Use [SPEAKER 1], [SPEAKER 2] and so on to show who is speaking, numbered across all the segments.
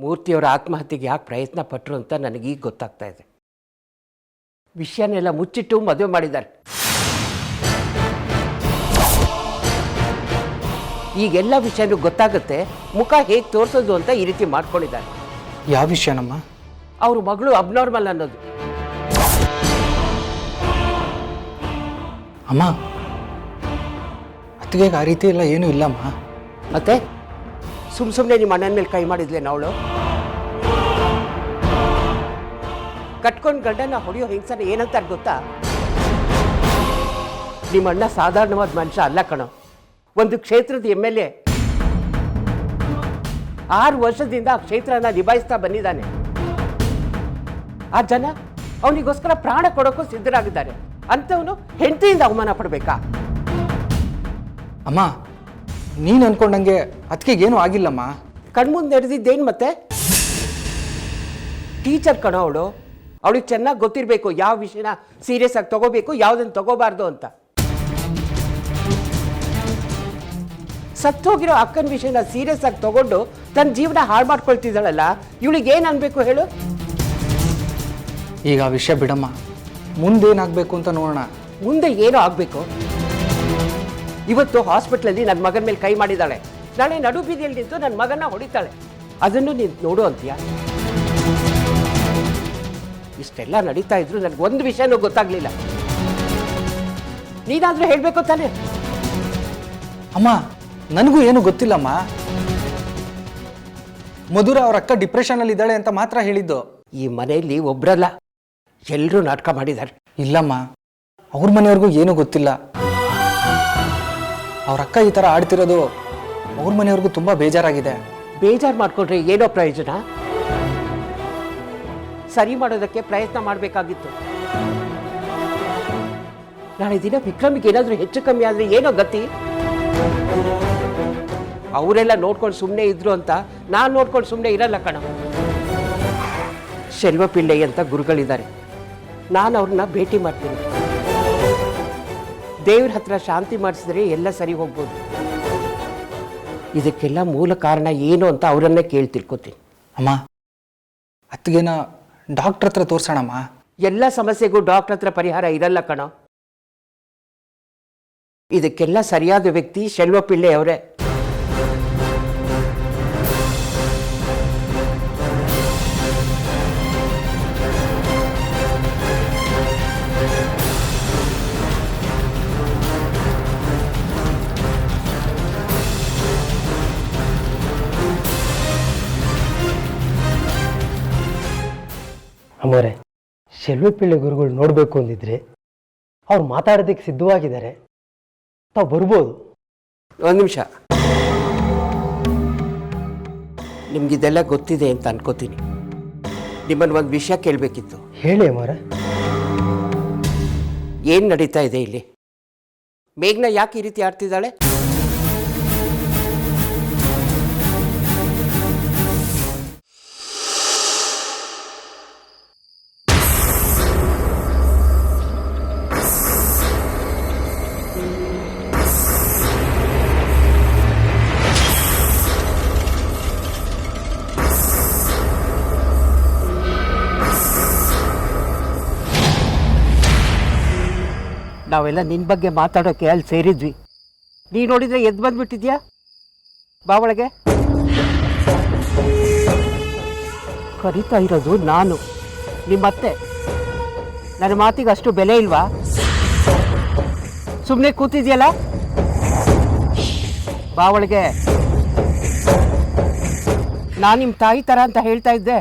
[SPEAKER 1] ಮೂರ್ತಿಯವರ ಆತ್ಮಹತ್ಯೆಗೆ ಯಾಕೆ ಪ್ರಯತ್ನ ಪಟ್ಟರು ಅಂತ ನನಗೀಗ ಗೊತ್ತಾಗ್ತಾ ಇದೆ. ವಿಷಯನೆಲ್ಲ ಮುಚ್ಚಿಟ್ಟು ಮದುವೆ ಮಾಡಿದ್ದಾರೆ. ಈಗೆಲ್ಲ ವಿಷಯನೂ ಗೊತ್ತಾಗುತ್ತೆ, ಮುಖ ಹೇಗೆ ತೋರಿಸೋದು ಅಂತ ಈ ರೀತಿ ಮಾಡ್ಕೊಂಡಿದ್ದಾರೆ.
[SPEAKER 2] ಯಾವ ವಿಷಯನಮ್ಮ?
[SPEAKER 1] ಅವ್ರ ಮಗಳು ಅಬ್ನಾರ್ಮಲ್ ಅನ್ನೋದು.
[SPEAKER 2] ಅಮ್ಮ, ಅತ್ತಿಗೆ ಆ ರೀತಿ ಎಲ್ಲ ಏನೂ ಇಲ್ಲಮ್ಮ.
[SPEAKER 1] ಮತ್ತೆ ಸುಮ್ಮನೆ ನಿಮ್ಮ ಅಣ್ಣನ ಮೇಲೆ ಕೈ ಮಾಡಿದ್ಲೇನ ಅವಳು? ಕಟ್ಕೊಂಡು ಗಂಡನ ಹೊಡೆಯೋ ಹೆಂಗಸನ ಏನಂತಾರೆ ಗೊತ್ತಾ? ನಿಮ್ಮ ಅಣ್ಣ ಸಾಧಾರಣವಾದ ಮನುಷ್ಯ ಅಲ್ಲ ಕಣೋ, ಒಂದು ಕ್ಷೇತ್ರದ MLA. 6 ವರ್ಷದಿಂದ ಆ ಕ್ಷೇತ್ರನ ನಿಭಾಯಿಸ್ತಾ ಬಂದಿದ್ದಾನೆ. ಆ ಜನ ಅವನಿಗೋಸ್ಕರ ಪ್ರಾಣ ಕೊಡೋಕ್ಕೂ ಸಿದ್ಧರಾಗಿದ್ದಾರೆ. ಅಂಥವನು ಹೆಂಡತಿಯಿಂದ ಅವಮಾನ ಪಡಬೇಕಾ?
[SPEAKER 2] ಅಮ್ಮ, ನೀನು ಅನ್ಕೊಂಡಂಗೆ ಅದಕ್ಕೆಗೇನು ಆಗಿಲ್ಲಮ್ಮ.
[SPEAKER 1] ಕಣ್ಮುಂದೆ ನಡೆದಿದ್ದೇನು ಮತ್ತೆ? ಟೀಚರ್ ಕಣೋ ಅವಳು. ಅವಳಿಗೆ ಚೆನ್ನಾಗಿ ಗೊತ್ತಿರಬೇಕು ಯಾವ ವಿಷಯನ ಸೀರಿಯಸ್ ಆಗಿ ತಗೋಬೇಕು, ಯಾವುದನ್ನು ತಗೋಬಾರ್ದು ಅಂತ. ಸತ್ತೋಗಿರೋ ಅಕ್ಕನ ವಿಷಯನ ಸೀರಿಯಸ್ ಆಗಿ ತಗೊಂಡು ತನ್ನ ಜೀವನ ಹಾಳು ಮಾಡ್ಕೊಳ್ತಿದ್ದಾಳಲ್ಲ, ಇವಳಿಗೆ ಏನು ಅನ್ಬೇಕು ಹೇಳು?
[SPEAKER 2] ಈಗ ಆ ವಿಷಯ ಬಿಡಮ್ಮ, ಮುಂದೇನಾಗಬೇಕು ಅಂತ ನೋಡೋಣ.
[SPEAKER 1] ಮುಂದೆ ಏನೋ ಆಗಬೇಕು. ಇವತ್ತು ಹಾಸ್ಪಿಟ್ಲಲ್ಲಿ ನನ್ನ ಮಗನ ಮೇಲೆ ಕೈ ಮಾಡಿದ್ದಾಳೆ, ನಾಳೆ ನಡು ಬೀದಿಯಲ್ಲಿ ನಿಂತು ನನ್ನ ಮಗನ ಹೊಡಿತಾಳೆ. ಅದನ್ನು ನೀನು ನೋಡು ಅಂತೀಯ? ಇಷ್ಟೆಲ್ಲ ನಡೀತಾ ಇದ್ರು ನನಗೆ ಒಂದು ವಿಷಯನೂ ಗೊತ್ತಾಗ್ಲಿಲ್ಲ. ನೀನಾದ್ರೂ ಹೇಳಬೇಕು ತಾನೆ?
[SPEAKER 2] ಅಮ್ಮ, ನನಗೂ ಏನು ಗೊತ್ತಿಲ್ಲಮ್ಮ. ಮಧುರ ಅವ್ರ ಅಕ್ಕ ಡಿಪ್ರೆಷನಲ್ಲಿ ಇದ್ದಾಳೆ ಅಂತ ಮಾತ್ರ ಹೇಳಿದ್ದು.
[SPEAKER 1] ಈ ಮನೆಯಲ್ಲಿ ಒಬ್ರಲ್ಲ, ಎಲ್ಲರೂ ನಾಟಕ ಮಾಡಿದ್ದಾರೆ.
[SPEAKER 2] ಇಲ್ಲಮ್ಮ, ಅವ್ರ ಮನೆಯವ್ರಿಗೂ ಏನೂ ಗೊತ್ತಿಲ್ಲ. ಅವ್ರ ಅಕ್ಕ ಈ ಥರ ಆಡ್ತಿರೋದು ಅವ್ರ ಮನೆಯವ್ರಿಗೂ ತುಂಬ ಬೇಜಾರಾಗಿದೆ.
[SPEAKER 1] ಬೇಜಾರು ಮಾಡ್ಕೊಂಡ್ರೆ ಏನೋ ಪ್ರಯೋಜನ? ಸರಿ ಮಾಡೋದಕ್ಕೆ ಪ್ರಯತ್ನ ಮಾಡಬೇಕಾಗಿತ್ತು. ನಾಳೆ ದಿನ ವಿಕ್ರಮಿಗೆ ಏನಾದರೂ ಹೆಚ್ಚು ಕಮ್ಮಿ ಆದರೆ ಏನೋ ಗತಿ? ಅವರೆಲ್ಲ ನೋಡ್ಕೊಂಡು ಸುಮ್ಮನೆ ಇದ್ರು ಅಂತ ನಾನು ನೋಡ್ಕೊಂಡು ಸುಮ್ಮನೆ ಇರಲ್ಲ ಕಣ. ಶೆಲ್ವಪಿಳ್ಳಿ ಅಂತ ಗುರುಗಳಿದ್ದಾರೆ, ನಾನು ಅವ್ರನ್ನ ಭೇಟಿ ಮಾಡ್ತೀನಿ. ದೇವ್ರ ಹತ್ರ ಶಾಂತಿ ಮಾಡಿಸಿದ್ರೆ ಎಲ್ಲ ಸರಿ ಹೋಗ್ಬೋದು. ಇದಕ್ಕೆಲ್ಲ ಮೂಲ ಕಾರಣ ಏನು ಅಂತ ಅವರನ್ನೇ ಕೇಳಿ ತಿಳ್ಕೊತೀನಿ.
[SPEAKER 2] ಅಮ್ಮ, ಅತ್ತಿಗೆನ ಡಾಕ್ಟ್ರ್ ಹತ್ರ ತೋರ್ಸೋಣಮ್ಮ.
[SPEAKER 1] ಎಲ್ಲ ಸಮಸ್ಯೆಗೂ ಡಾಕ್ಟರ್ ಹತ್ರ ಪರಿಹಾರ ಇರಲ್ಲ ಕಣ. ಇದಕ್ಕೆಲ್ಲ ಸರಿಯಾದ ವ್ಯಕ್ತಿ ಶೆಲ್ವಪಿಳ್ಳಿ ಅವರೇ.
[SPEAKER 3] ಅಮ್ಮೋರೆ, ಶೆಲ್ವಪಿಳ್ಳಿ ಗುರುಗಳು ನೋಡಬೇಕು ಅಂದಿದ್ರೆ ಅವ್ರು ಮಾತಾಡೋದಕ್ಕೆ ಸಿದ್ಧವಾಗಿದ್ದಾರೆ, ತಾವು ಬರ್ಬೋದು.
[SPEAKER 1] ಒಂದು ನಿಮಿಷ, ನಿಮ್ಗಿದೆಲ್ಲ ಗೊತ್ತಿದೆ ಅಂತ ಅನ್ಕೋತೀನಿ. ನಿಮ್ಮನ್ನು ಒಂದು ವಿಷಯ ಕೇಳಬೇಕಿತ್ತು.
[SPEAKER 3] ಹೇಳಿ ಅಮ್ಮೋರೆ.
[SPEAKER 1] ಏನು ನಡೀತಾ ಇದೆ ಇಲ್ಲಿ? ಮೇಘ್ನ ಯಾಕೆ ಈ ರೀತಿ ಆಡ್ತಿದ್ದಾಳೆ? ನಾವೆಲ್ಲ ನಿನ್ನ ಬಗ್ಗೆ ಮಾತಾಡೋಕ್ಕೆ ಅಲ್ಲಿ ಸೇರಿದ್ವಿ. ನೀ ನೋಡಿದ್ರೆ ಎದ್ದು ಬಂದ್ಬಿಟ್ಟಿದ್ಯಾ? ಬಾ ಒಳಗೆ. ಕರೀತಾ ಇರೋದು ನಾನು, ನಿಮ್ಮತ್ತೆ. ನನ್ನ ಮಾತಿಗೆ ಅಷ್ಟು ಬೆಲೆ ಇಲ್ವಾ? ಸುಮ್ಮನೆ ಕೂತಿದ್ಯಲ್ಲ, ಬಾ ಒಳಗೆ. ನಾನು ನಿಮ್ಮ ತಾಯಿ ಥರ ಅಂತ ಹೇಳ್ತಾ ಇದ್ದೆ.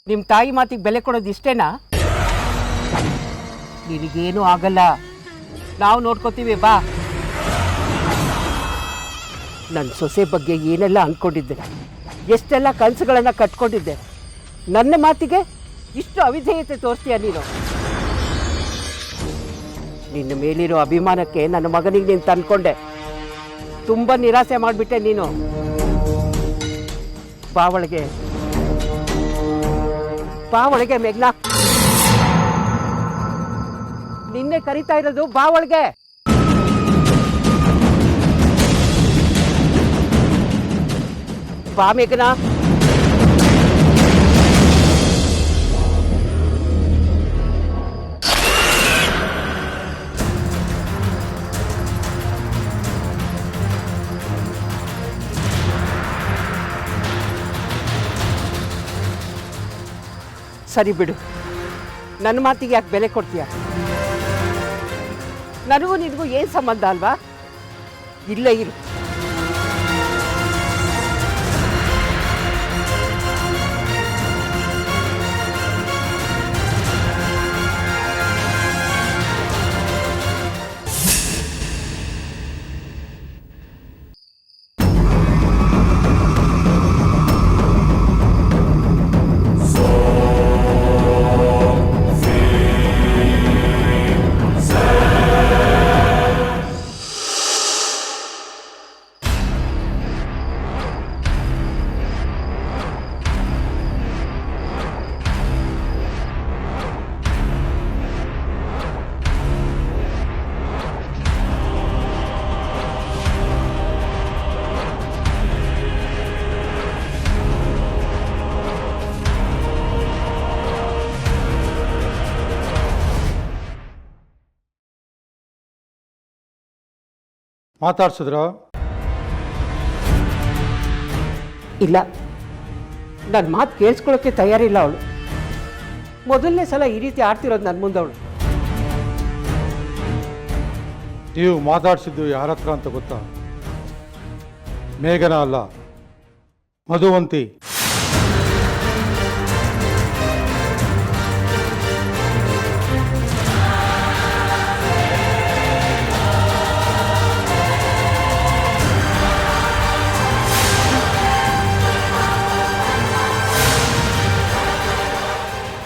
[SPEAKER 1] ನಿಮ್ಮ ತಾಯಿ ಮಾತಿಗೆ ಬೆಲೆ ಕೊಡೋದು ಇಷ್ಟೇನಾ? ನಿನಗೇನೂ ಆಗಲ್ಲ, ನಾವು ನೋಡ್ಕೋತೀವಿ, ಬಾ. ನನ್ನ ಸೊಸೆ ಬಗ್ಗೆ ಏನೆಲ್ಲ ಅಂದ್ಕೊಂಡಿದ್ದೆ, ಎಷ್ಟೆಲ್ಲ ಕನಸುಗಳನ್ನು ಕಟ್ಕೊಂಡಿದ್ದೆ. ನನ್ನ ಮಾತಿಗೆ ಇಷ್ಟು ಅವಿಧೇಯತೆ ತೋರಿಸ್ತೀಯ ನೀನು? ನಿನ್ನ ಮೇಲಿರೋ ಅಭಿಮಾನಕ್ಕೆ ನನ್ನ ಮಗನಿಗೆ ನೀನು ತಂದ್ಕೊಂಡೆ. ತುಂಬ ನಿರಾಸೆ ಮಾಡಿಬಿಟ್ಟೆ ನೀನು. ಬಾ ಒಳಗೆ, ಬಾ ಒಳಗೆ ಮೇಘ್ನಾ. ನಿನ್ನೆ ಕರೀತಾ ಇರೋದು, ಬಾ ಒಳಗೆ. ಬಾ ಮೇಘನಾ. ಸರಿ ಬಿಡು, ನನ್ನ ಮಾತಿಗೆ ಯಾಕೆ ಬೆಲೆ ಕೊಡ್ತೀಯ? ನನಗೂ ನಿನಗೂ ಏನು ಸಂಬಂಧ ಅಲ್ವಾ? ಇಲ್ಲೇ ಇರು.
[SPEAKER 4] ಮಾತಾಡ್ಸಿದ್ರ?
[SPEAKER 1] ಇಲ್ಲ, ನನ್ನ ಮಾತು ಕೇಳಿಸ್ಕೊಳ್ಳೋಕ್ಕೆ ತಯಾರಿಲ್ಲ ಅವಳು. ಮೊದಲನೇ ಸಲ ಈ ರೀತಿ ಆಡ್ತಿರೋದು ನನ್ನ ಮುಂದೆ ಅವಳು.
[SPEAKER 4] ನೀವು ಮಾತಾಡ್ಸಿದ್ದು ಯಾರ ಹತ್ರ ಅಂತ ಗೊತ್ತಾ? ಮೇಘನ ಅಲ್ಲ, ಮಧುವಂತಿ.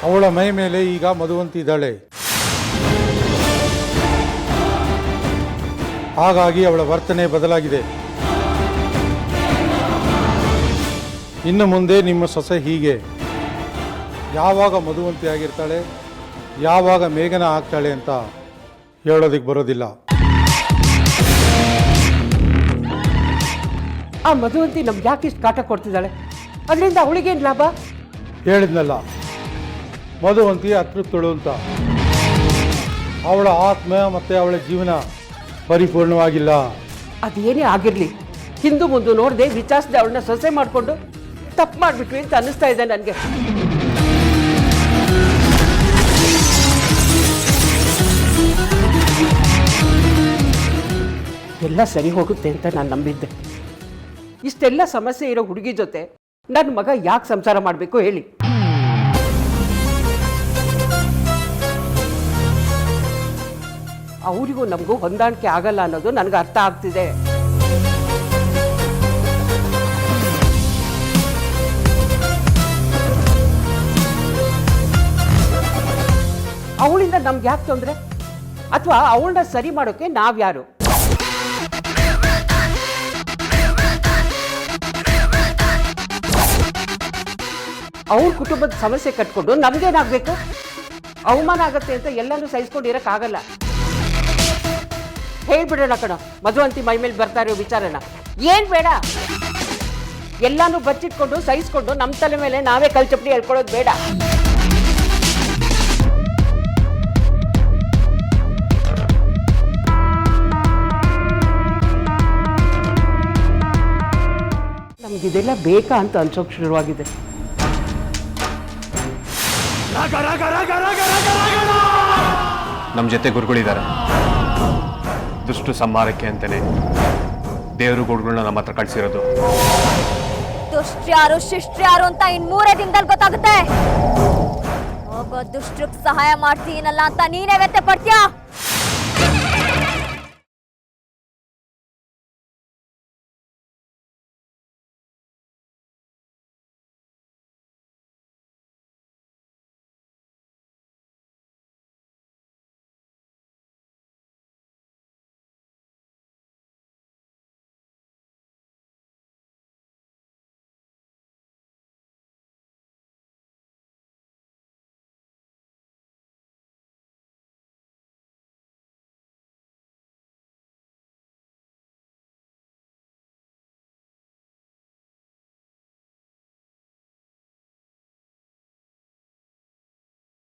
[SPEAKER 4] ಅವಳ ಮೈ ಮೇಲೆ ಈಗ ಮಧುವಂತಿ ಇದ್ದಾಳೆ. ಹಾಗಾಗಿ ಅವಳ ವರ್ತನೆ ಬದಲಾಗಿದೆ. ಇನ್ನು ಮುಂದೆ ನಿಮ್ಮ ಸೊಸೆ ಹೀಗೆ ಯಾವಾಗ ಮಧುವಂತಿ ಆಗಿರ್ತಾಳೆ, ಯಾವಾಗ ಮೇಘನ ಆಗ್ತಾಳೆ ಅಂತ ಹೇಳೋದಕ್ಕೆ ಬರೋದಿಲ್ಲ.
[SPEAKER 1] ಆ ಮಧುವಂತಿ ನಮ್ಗೆ ಯಾಕೆ ಇಷ್ಟು ಕಾಟ ಕೊಡ್ತಿದ್ದಾಳೆ? ಅದರಿಂದ ಅವಳಿಗೇನು ಲಾಭ?
[SPEAKER 4] ಹೇಳಿದ್ನಲ್ಲ, ಮಧುವಂತಿ ಅತೃಪ್ತಳು ಅಂತ. ಅವಳ ಆತ್ಮ ಮತ್ತು ಅವಳ ಜೀವನ ಪರಿಪೂರ್ಣವಾಗಿಲ್ಲ.
[SPEAKER 1] ಅದೇನೇ ಆಗಿರಲಿ, ಹಿಂದು ಮುಂದೆ ನೋಡದೆ ವಿಚಾರಿಸದೆ ಅವಳನ್ನ ಸೊಸೆ ಮಾಡಿಕೊಂಡು ತಪ್ಪು ಮಾಡಿಬಿಟ್ವಿ ಅಂತ ಅನ್ನಿಸ್ತಾ ಇದೆ ನನಗೆ. ಎಲ್ಲ ಸರಿ ಹೋಗುತ್ತೆ ಅಂತ ನಾನು ನಂಬಿದ್ದೆ. ಇಷ್ಟೆಲ್ಲ ಸಮಸ್ಯೆ ಇರೋ ಹುಡುಗಿ ಜೊತೆ ನನ್ನ ಮಗ ಯಾಕೆ ಸಂಸಾರ ಮಾಡಬೇಕು ಹೇಳಿ? ಅವರಿಗೂ ನಮಗೂ ಹೊಂದಾಣಿಕೆ ಆಗಲ್ಲ ಅನ್ನೋದು ನನಗೆ ಅರ್ಥ ಆಗ್ತಿದೆ. ಅವಳಿಂದ ನಮ್ಗೆ ಯಾಕೆ ತೊಂದರೆ? ಅಥವಾ ಅವಳನ್ನ ಸರಿ ಮಾಡೋಕೆ ನಾವ್ಯಾರು? ಅವ್ರ ಕುಟುಂಬದ ಸಮಸ್ಯೆ ಕಟ್ಕೊಂಡು ನಮ್ಗೇನಾಗಬೇಕು? ಅವಮಾನ ಆಗತ್ತೆ ಅಂತ ಎಲ್ಲನೂ ಸಹಿಸ್ಕೊಂಡಿರಕ್ಕಾಗಲ್ಲ. ಹೇಳ್ಬಿಡೋಣ ಕಣ, ಮಧುವಂತಿ ಮೈ ಮೇಲೆ ಬರ್ತಾ ಇರೋ ವಿಚಾರನ. ಏನ್ ಬೇಡ, ಎಲ್ಲಾನು ಬಚ್ಚಿಟ್ಕೊಂಡು ಸಹಿಸ್ಕೊಂಡು ನಮ್ಮ ತಲೆ ಮೇಲೆ ನಾವೇ ಕಲ್ಚಪ್ಪಡಿ ಹೇಳ್ಕೊಳ್ಳೋದು ಬೇಡ. ನಮ್ಗಿದೆಲ್ಲ ಬೇಕಾ ಅಂತ ಅನ್ಸೋಕ್ ಶುರುವಾಗಿದೆ.
[SPEAKER 5] ನಮ್ಮ ಜೊತೆ ಗುರುಗಳಿದ್ದಾರೆ. ದುಷ್ಟು ಸಂಹಾರಕ್ಕೆ ಅಂತಾನೆ ದೇವರು ಗುರುಗಳನ್ನ ನಮ್ಮ ಹತ್ರ ಕಳಿಸಿರೋದು.
[SPEAKER 6] ದುಷ್ಟ್ಯಾರು ಶಿಷ್ಟ್ಯಾರು ಅಂತ ಇನ್ 3 ದಿನದಲ್ಲಿ ಗೊತ್ತಾಗುತ್ತೆ. ಹೋಗೋ ದುಷ್ಟಕ್ಕೆ ಸಹಾಯ ಮಾಡ್ತೀನಲ್ಲ ಅಂತ ನೀನೇ ವ್ಯತ್ಯೆ ಪಡ್ತೀಯಾ?